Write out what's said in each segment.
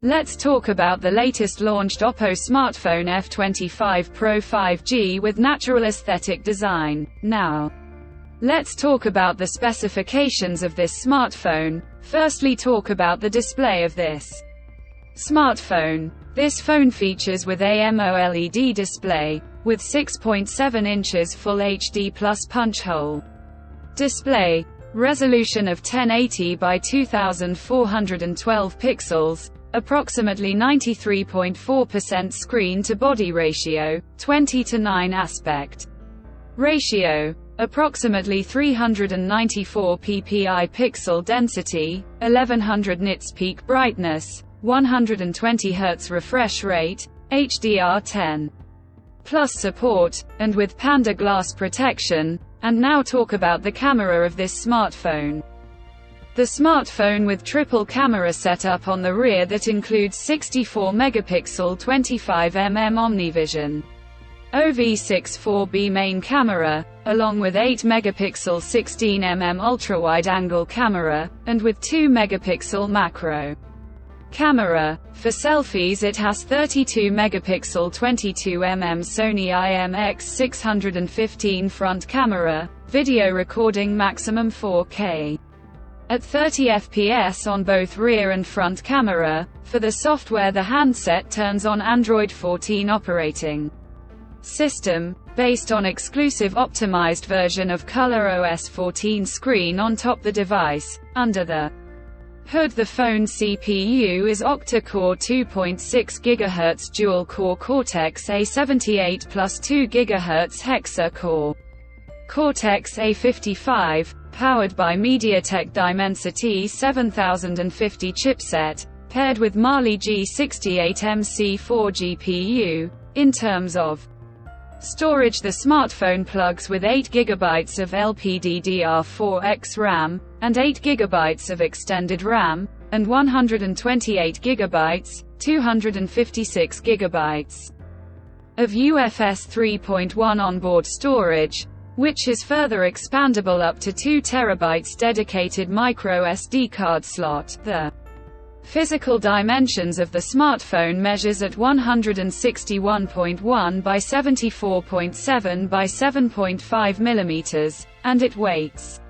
Let's talk about the latest launched OPPO smartphone F25 Pro 5G with natural aesthetic design. Now, let's talk about the specifications of this smartphone. Firstly, talk about the display of this smartphone. This phone features with AMOLED display, with 6.7 inches Full HD Plus punch hole display, resolution of 1080 by 2412 pixels, approximately 93.4% screen-to-body ratio, 20:9 aspect ratio, approximately 394 ppi pixel density, 1100 nits peak brightness, 120 Hz refresh rate, HDR10+ support, and with Panda glass protection. And now talk about the camera of this smartphone. The smartphone with triple camera setup on the rear that includes 64 megapixel 25mm OmniVision OV64B main camera, along with 8 megapixel 16mm ultra-wide-angle camera, and with 2 megapixel macro camera. For selfies it has 32 megapixel 22mm Sony IMX615 front camera, video recording maximum 4K at 30 fps on both rear and front camera. For the software, the handset turns on Android 14 operating system, based on exclusive optimized version of ColorOS 14 screen on top the device. Under the hood, the phone CPU is octa-core 2.6 GHz dual-core Cortex-A78 plus 2 GHz hexa-core Cortex-A55, powered by MediaTek Dimensity 7050 chipset, paired with Mali G68MC4 GPU. In terms of storage, the smartphone plugs with 8 GB of LPDDR4X RAM, and 8 GB of extended RAM, and 128 GB, 256 GB of UFS 3.1 onboard storage, which is further expandable up to 2 TB dedicated micro SD card slot. The physical dimensions of the smartphone measures at 161.1 by 74.7 by 7.5 mm, and it weighs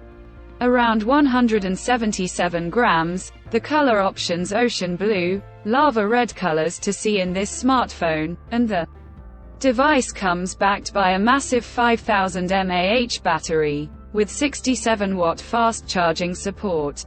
around 177 grams. The color options: ocean blue, lava red colors to see in this smartphone, and the device comes backed by a massive 5000 mAh battery, with 67-watt fast charging support.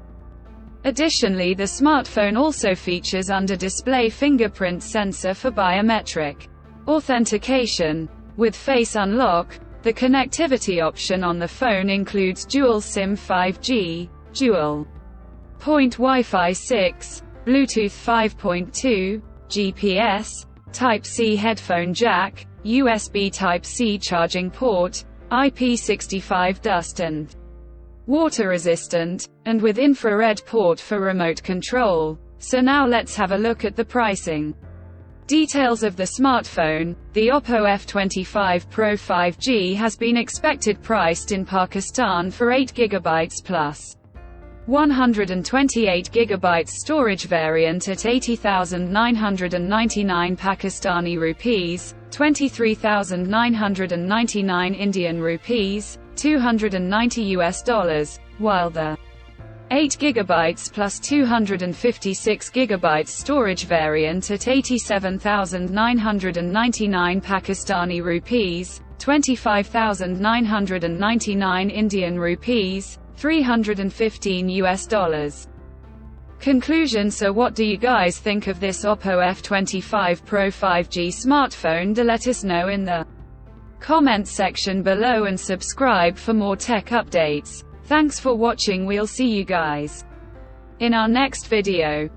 Additionally, the smartphone also features under-display fingerprint sensor for biometric authentication. With Face Unlock, the connectivity option on the phone includes dual SIM 5G, dual-point Wi-Fi 6, Bluetooth 5.2, GPS, Type-C headphone jack, USB Type-C charging port, IP65 dust and water resistant, and with infrared port for remote control. So now let's have a look at the pricing details of the smartphone. The OPPO F25 Pro 5G has been expected priced in Pakistan for 8 GB plus 128 GB storage variant at 80,999 Pakistani rupees, 23,999 Indian rupees, $290, while the 8 GB plus 256 GB storage variant at 87,999 Pakistani rupees, 25,999 Indian rupees, $315. Conclusion: so what do you guys think of this OPPO F25 Pro 5G smartphone? Do let us know in the comment section below and subscribe for more tech updates. Thanks for watching. We'll see you guys in our next video.